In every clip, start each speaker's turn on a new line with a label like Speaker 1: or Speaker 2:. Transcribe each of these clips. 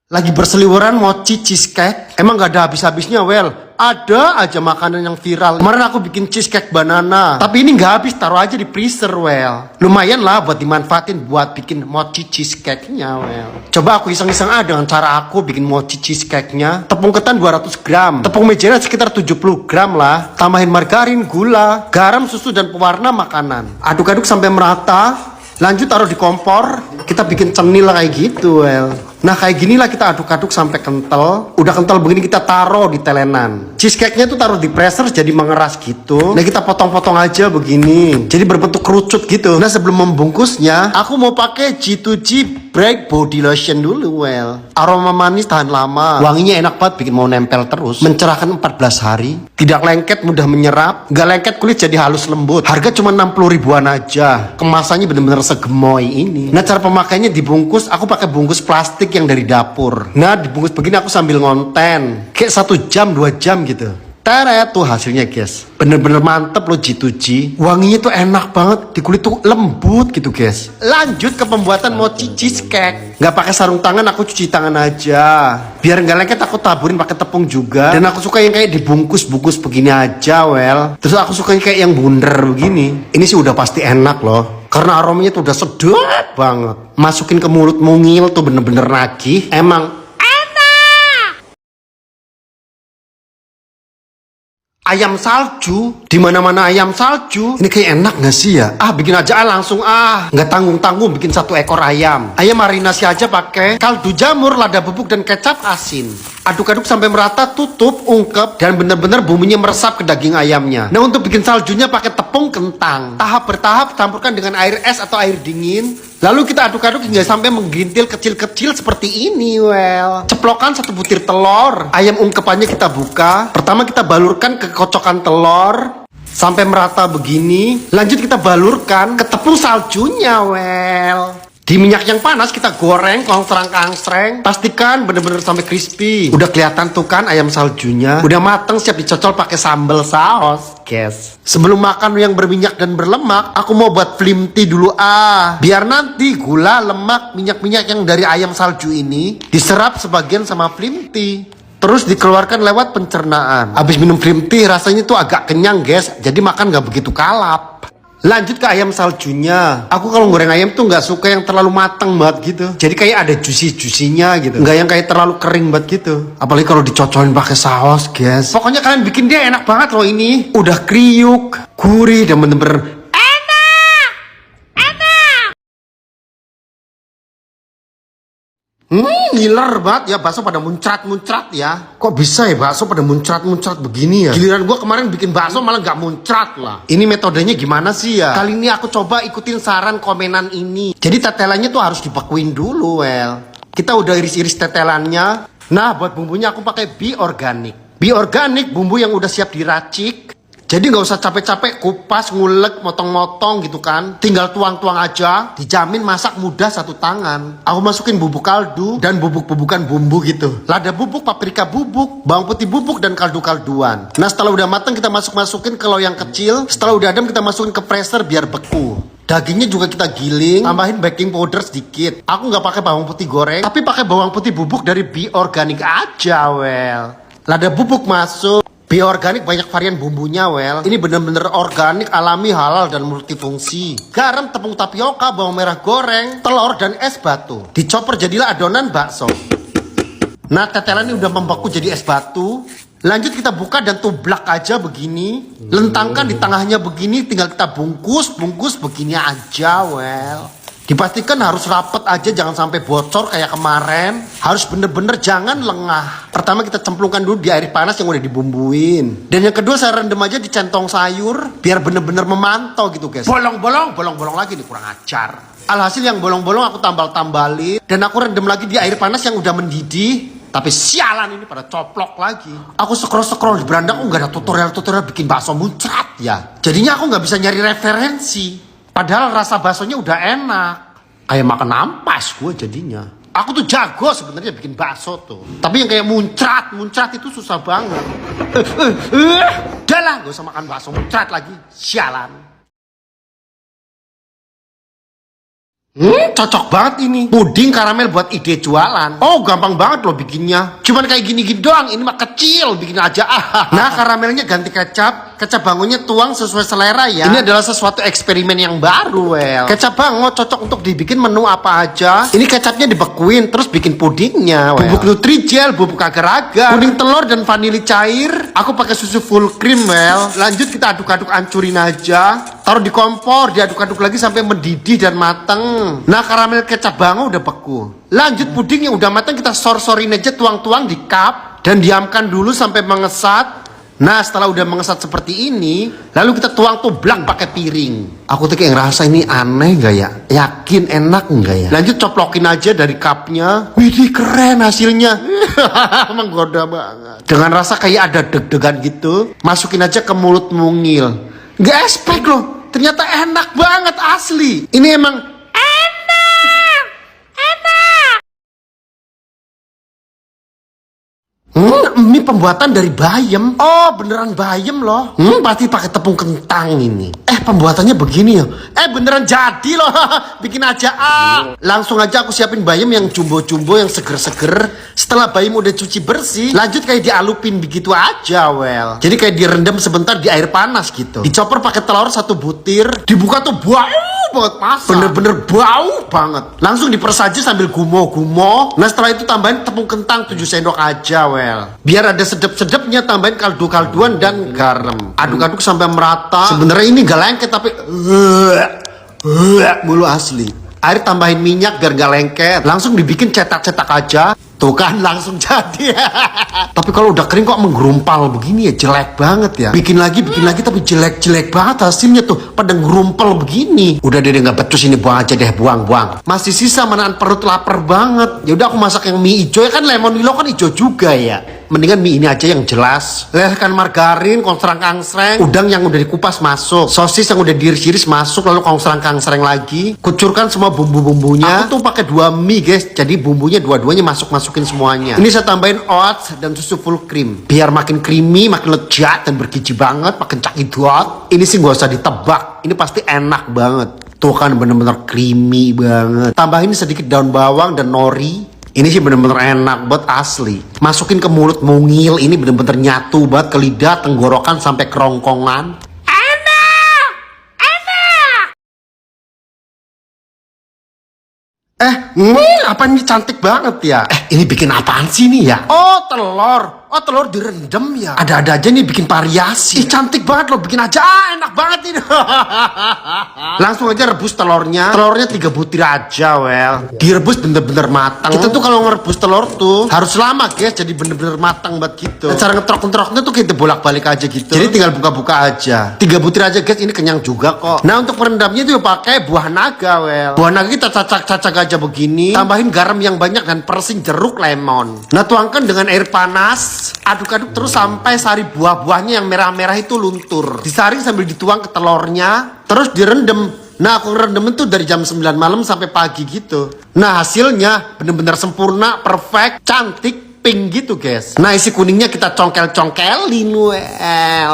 Speaker 1: Lagi berseliweran mochi cheesecake. Emang gak ada habis-habisnya, Well. Ada aja makanan yang viral. Kemarin aku bikin cheesecake banana. Tapi ini gak habis, taruh aja di freezer, Well. Lumayan lah buat dimanfaatin buat bikin mochi cheesecake-nya, Well. Coba aku iseng-iseng dengan cara aku bikin mochi cheesecake-nya. Tepung ketan 200 gram. Tepung mejanya sekitar 70 gram lah. Tambahin margarin, gula, garam, susu, dan pewarna makanan. Aduk-aduk sampai merata. Lanjut taruh di kompor, kita bikin cenil kayak gitu, Well. Nah kayak gini lah kita aduk-aduk sampai kental. Udah kental begini kita taruh di telenan. Cheesecake-nya tuh taruh di freezer jadi mengeras gitu. Nah kita potong-potong aja begini. Jadi berbentuk kerucut gitu. Nah sebelum membungkusnya, aku mau pakai G2G Break Body Lotion dulu, Well. Aroma manis tahan lama. Wanginya enak banget, bikin mau nempel terus. Mencerahkan 14 hari. Tidak lengket, mudah menyerap. Gak lengket, kulit jadi halus lembut. Harga cuma 60 ribuan aja. Kemasannya bener-bener segemoy ini. Nah cara pemakainya dibungkus, aku pakai bungkus plastik yang dari dapur. Nah dibungkus begini aku sambil ngonten kayak 1 jam 2 jam gitu. Teret tuh hasilnya, guys. Bener-bener mantep loh G2G. Wanginya tuh enak banget, di kulit tuh lembut gitu, guys. Lanjut ke pembuatan mochi cheesecake. Nggak pakai sarung tangan, aku cuci tangan aja. Biar nggak lengket aku taburin pakai tepung juga. Dan aku suka yang kayak dibungkus-bungkus begini aja, Well. Terus aku suka yang kayak yang bundar begini. Ini sih udah pasti enak loh. Karena aromanya tuh udah sedap banget. Masukin ke mulut mungil tuh bener-bener nagih. Emang ayam salju, di mana-mana ayam salju. Ini kayak enak nggak sih ya? Bikin aja langsung nggak tanggung-tanggung bikin 1 ekor ayam. Ayam marinasi aja pakai kaldu jamur, lada bubuk dan kecap asin. Aduk-aduk sampai merata, tutup, ungkep, dan bener-bener bumbunya meresap ke daging ayamnya. Nah untuk bikin saljunya pakai tepung kentang. Tahap bertahap campurkan dengan air es atau air dingin. Lalu kita aduk-aduk hingga sampai menggintil kecil-kecil seperti ini, Well. Ceplokan 1 butir telur. Ayam ungkepannya kita buka. Pertama kita balurkan ke kocokan telur sampai merata begini. Lanjut kita balurkan ke tepung saljunya, Well. Di minyak yang panas kita goreng kongsrang-kangsreng. Pastikan bener-bener sampai crispy. Udah kelihatan tuh kan ayam saljunya. Udah mateng, siap dicocol pakai sambal saus, guys. Sebelum makan yang berminyak dan berlemak, aku mau buat flame tea dulu biar nanti gula, lemak, minyak-minyak yang dari ayam salju ini diserap sebagian sama flame tea. Terus dikeluarkan lewat pencernaan. Habis minum flame tea rasanya tuh agak kenyang, guys. Jadi makan gak begitu kalap. Lanjut ke ayam saljunya. Aku kalau goreng ayam tuh nggak suka yang terlalu matang banget gitu. Jadi kayak ada juicy-juicynya gitu. Nggak yang kayak terlalu kering banget gitu. Apalagi kalau dicocolin pakai saus, guys. Pokoknya kalian bikin dia enak banget loh ini. Udah kriuk, gurih, dan bener-bener ngiler banget ya, bakso pada muncrat-muncrat ya. Kok bisa ya bakso pada muncrat-muncrat begini ya? Giliran gua kemarin bikin bakso malah nggak muncrat lah. Ini metodenya gimana sih ya? Kali ini aku coba ikutin saran komenan ini. Jadi tetelannya tuh harus dibekuin dulu, Well. Kita udah iris-iris tetelannya. Nah buat bumbunya aku pakai Be Organic. Be Organic bumbu yang udah siap diracik. Jadi nggak usah capek-capek kupas, ngulek, motong-motong gitu kan. Tinggal tuang-tuang aja. Dijamin masak mudah 1 tangan. Aku masukin bubuk kaldu dan bubuk-bubukan bumbu gitu. Lada bubuk, paprika bubuk, bawang putih bubuk, dan kaldu-kalduan. Nah setelah udah matang kita masukin ke loyang kecil. Setelah udah adem kita masukin ke freezer biar beku. Dagingnya juga kita giling, tambahin baking powder sedikit. Aku nggak pakai bawang putih goreng, tapi pakai bawang putih bubuk dari Be Organic aja, Well. Lada bubuk masuk. Be Organic banyak varian bumbunya, Well. Ini bener-bener organik, alami, halal, dan multifungsi. Garam, tepung tapioka, bawang merah goreng, telur, dan es batu. Dicoper jadilah adonan bakso. Nah, tetelan ini udah membeku jadi es batu. Lanjut kita buka dan tublak aja begini. Lentangkan di tengahnya begini, tinggal kita bungkus begini aja, Well. Dipastikan harus rapet aja, jangan sampai bocor kayak kemarin. Harus bener-bener jangan lengah. Pertama kita cemplungkan dulu di air panas yang udah dibumbuin. Dan yang kedua saya rendam aja di centong sayur. Biar bener-bener memantau gitu, guys. Bolong-bolong lagi nih, kurang ajar. Alhasil yang bolong-bolong aku tambal-tambalin. Dan aku rendam lagi di air panas yang udah mendidih. Tapi sialan ini pada coplok lagi. Aku scroll di beranda, nggak ada tutorial bikin bakso muncrat ya. Jadinya aku nggak bisa nyari referensi. Padahal rasa baksonya udah enak. Kayak makan ampas gue jadinya. Aku tuh jago sebenarnya bikin bakso tuh. Tapi yang kayak muncrat itu susah banget. Udah lah, gak usah makan bakso muncrat lagi. Sialan. Cocok banget ini. Puding karamel buat ide jualan. Oh, gampang banget loh bikinnya. Cuman kayak gini-gini doang. Ini mah kecil, bikin aja. Nah, karamelnya ganti kecap. Kecap bangonya tuang sesuai selera ya. Ini adalah sesuatu eksperimen yang baru, Kecap bango cocok untuk dibikin menu apa aja. Ini kecapnya dibekuin, terus bikin pudingnya, Bubuk Nutrijel, bubuk agar-agar, kuning telur dan vanili cair. Aku pakai susu full cream, Lanjut kita aduk-aduk, ancurin aja. Taruh di kompor, diaduk-aduk lagi sampai mendidih dan mateng. Nah, karamel kecap bango udah beku. Lanjut puding yang udah mateng kita sor-sorin aja, tuang-tuang di cup dan diamkan dulu sampai mengesat. Nah, setelah udah mengesat seperti ini, lalu kita tuang tublak pakai piring. Aku tuh kayak ngerasa ini aneh gak ya? Yakin enak gak ya? Lanjut coplokin aja dari cupnya. Widih, keren hasilnya. Menggoda banget. Dengan rasa kayak ada deg-degan gitu, masukin aja ke mulut mungil. Gak expect loh. Ternyata enak banget asli. Ini emang enak. Mie pembuatan dari bayam. Oh, beneran bayam loh. Pasti pakai tepung kentang ini. Pembuatannya begini ya. Beneran jadi loh. Bikin aja. Langsung aja aku siapin bayam yang jumbo-jumbo, yang seger-seger. Setelah bayam udah cuci bersih, lanjut kayak dialupin begitu aja, Jadi kayak direndam sebentar di air panas gitu. Dicoper pakai telur 1 butir. Dibuka tuh bau banget, masa bener-bener bau banget. Langsung diperes aja sambil gumo-gumo. Nah, setelah itu tambahin tepung kentang 7 sendok aja, biar ada sedep-sedepnya, tambahin kaldu-kalduan dan garam. Aduk-aduk sampai merata. Sebenarnya ini gak lengket tapi mulu asli. Air tambahin minyak biar gak lengket. Langsung dibikin cetak-cetak aja. Tuh kan langsung jadi. Tapi kalau udah kering kok menggerumpal begini ya, jelek banget ya. Bikin lagi tapi jelek-jelek banget hasilnya tuh, pada ngerumpel begini. Udah deh nggak becus ini, buang aja deh, buang. Masih sisa menahan perut lapar banget. Ya udah aku masak yang mie hijau ya kan, lemon Milo kan hijau juga ya. Mendingan mie ini aja yang jelas. Lelehkan margarin, kongsrang-kangsreng, udang yang udah dikupas masuk, sosis yang udah diiris-iris masuk, lalu kongsrang-kangsreng lagi. Kucurkan semua bumbu-bumbunya. Aku tuh pakai 2 mie guys, jadi bumbunya dua-duanya masukin semuanya. Ini saya tambahin oats dan susu full cream biar makin creamy, makin lezat dan bergizi banget, makin cakidot. Ini sih gak usah ditebak, ini pasti enak banget. Tuh kan bener-bener creamy banget. Tambahin sedikit daun bawang dan nori. Ini sih bener-bener enak banget asli. Masukin ke mulut mungil, ini bener-bener nyatu banget ke lidah, tenggorokan sampai kerongkongan. Apa ini cantik banget ya? Ini bikin apaan sih nih ya? Oh, telur. Oh, telur direndam ya? Ada-ada aja nih bikin variasi. Cantik banget loh, bikin aja. Enak banget ini. Langsung aja rebus telurnya. Telurnya 3 butir aja, Direbus bener-bener matang. Kita tuh kalau ngerebus telur tuh harus lama, guys. Jadi bener-bener matang banget gitu. Cara ngetrok-ngetroknya tuh kita bolak-balik aja gitu. Jadi tinggal buka-buka aja. 3 butir aja, guys. Ini kenyang juga kok. Nah, untuk perendamnya tuh pakai buah naga, Buah naga kita cacak-cacak aja begini. Tambahin garam yang banyak dan persing jeruk lemon. Nah, tuangkan dengan air panas. Aduk-aduk terus sampai sari buah-buahnya yang merah-merah itu luntur. Disaring sambil dituang ke telurnya. Terus direndam. Nah, aku ngerendam itu dari jam 9 malam sampai pagi gitu. Nah, hasilnya bener-bener sempurna, perfect, cantik, pink gitu guys. Nah, isi kuningnya kita congkel-congkelin,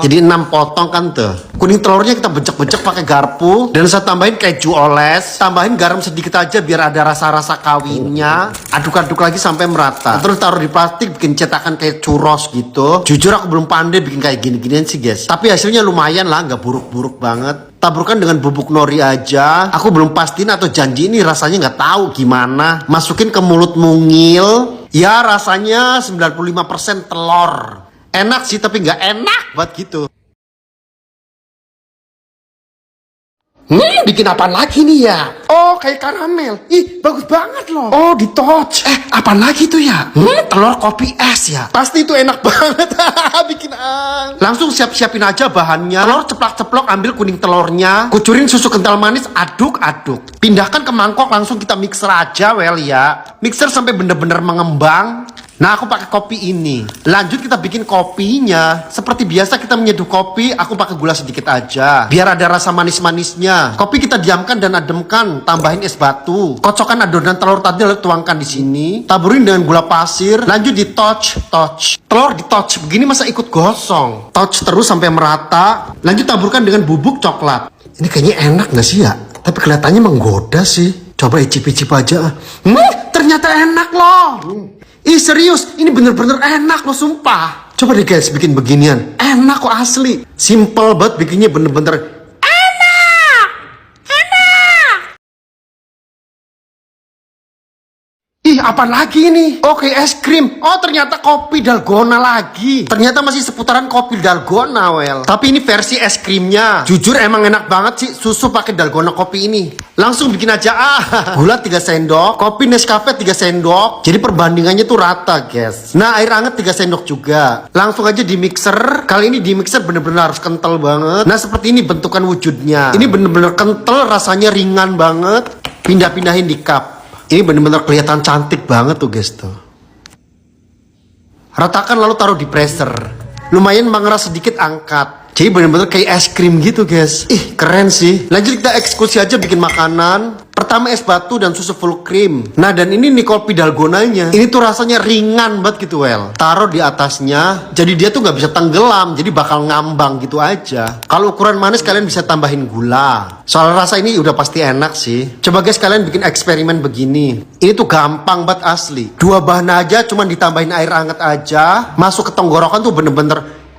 Speaker 1: Jadi 6 potong kan tuh. Kuning telurnya kita becek-becek pakai garpu. Dan saya tambahin keju oles. Tambahin garam sedikit aja biar ada rasa-rasa kawinnya. Aduk-aduk lagi sampai merata. Terus taruh di plastik, bikin cetakan kayak churros gitu. Jujur aku belum pandai bikin kayak gini-ginian sih guys. Tapi hasilnya lumayan lah, nggak buruk-buruk banget. Taburkan dengan bubuk nori aja. Aku belum pastiin atau janji ini rasanya nggak tahu gimana. Masukin ke mulut mungil. Ya rasanya 95% telur. Enak sih tapi nggak enak buat gitu. Bikin apaan lagi nih ya? Oh, kayak karamel. Ih, bagus banget loh. Oh, di touch. Apaan lagi tuh ya? Telur kopi es ya? Pasti itu enak banget. Bikin langsung siap-siapin aja bahannya. Telur ceplok-ceplok, ambil kuning telurnya. Kucurin susu kental manis, aduk-aduk. Pindahkan ke mangkok, langsung kita mixer aja, ya. Mixer sampai bener-bener mengembang. Nah, aku pakai kopi ini. Lanjut kita bikin kopinya. Seperti biasa kita menyeduh kopi, aku pakai gula sedikit aja. Biar ada rasa manis-manisnya. Kopi kita diamkan dan ademkan, tambahin es batu. Kocokkan adonan telur tadi lalu tuangkan di sini. Taburin dengan gula pasir. Lanjut di touch. Telur di touch begini masa ikut gosong. Touch terus sampai merata. Lanjut taburkan dengan bubuk coklat. Ini kayaknya enak gak sih ya? Tapi kelihatannya menggoda sih. Coba icip-icip aja. Ternyata enak loh. Ih serius, ini bener-bener enak loh sumpah. Coba deh guys bikin beginian. Enak kok asli. Simple banget bikinnya bener-bener. Ih, apa lagi ini? Oke, es krim. Oh, ternyata kopi dalgona lagi. Ternyata masih seputaran kopi dalgona, well. Tapi ini versi es krimnya. Jujur emang enak banget sih susu pakai dalgona kopi ini. Langsung bikin aja Gula 3 sendok, kopi Nescafe 3 sendok. Jadi perbandingannya tuh rata, guys. Nah, air hangat 3 sendok juga. Langsung aja di mixer. Kali ini di mixer bener-bener harus kental banget. Nah, seperti ini bentukan wujudnya. Ini bener-bener kental, rasanya ringan banget. Pindah-pindahin di cup. Ini bener-bener kelihatan cantik banget tuh guys tuh. Ratakan lalu taruh di pressure. Lumayan mengeras sedikit angkat. Jadi bener-bener kayak es krim gitu guys. Ih keren sih. Lanjut kita eksekusi aja bikin makanan. Pertama es batu dan susu full cream. Nah dan ini nih kopi dalgonanya. Ini tuh rasanya ringan banget gitu well. Taruh di atasnya. Jadi dia tuh nggak bisa tenggelam. Jadi bakal ngambang gitu aja. Kalau ukuran manis kalian bisa tambahin gula. Soal rasa ini udah pasti enak sih. Coba guys kalian bikin eksperimen begini. Ini tuh gampang banget asli. 2 bahan aja cuman ditambahin air hangat aja. Masuk ke tenggorokan tuh bener-bener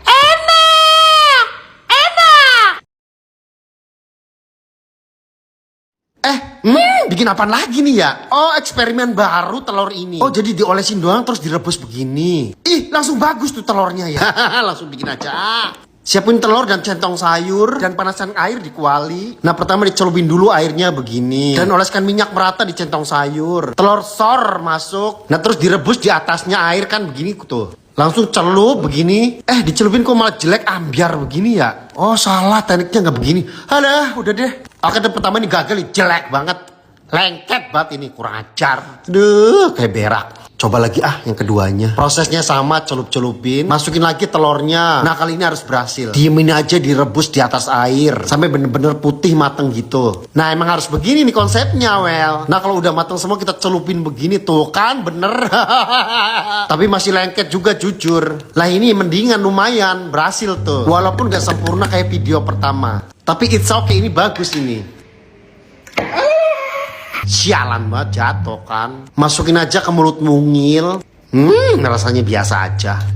Speaker 1: bikin apa lagi nih ya? Oh, eksperimen baru telur ini. Oh, jadi diolesin doang terus direbus begini. Ih, langsung bagus tuh telurnya ya. Langsung bikin aja. Siapin telur dan centong sayur dan panaskan air di kuali. Nah, pertama dicelupin dulu airnya begini. Dan oleskan minyak merata di centong sayur. Telur sor masuk. Nah, terus direbus di atasnya air kan begini tuh. Langsung celup begini. Dicelupin kok malah jelek ambiar begini ya? Oh, salah tekniknya nggak begini. Alah, udah deh. Oke, pertama ini gagal nih, jelek banget. Lengket banget ini, kurang ajar. Duh, kayak berak. Coba lagi yang keduanya. Prosesnya sama, celup-celupin. Masukin lagi telurnya. Nah, kali ini harus berhasil. Diemin aja direbus di atas air. Sampai bener-bener putih mateng gitu. Nah, emang harus begini nih konsepnya, well. Nah, kalau udah mateng semua kita celupin begini. Tuh kan, bener. Tapi masih lengket juga jujur. Lah ini mendingan, lumayan. Berhasil tuh. Walaupun gak sempurna kayak video pertama. Tapi it's okay, ini bagus ini. Sialan banget jatuh kan. Masukin aja ke mulut mungil. Rasanya biasa aja.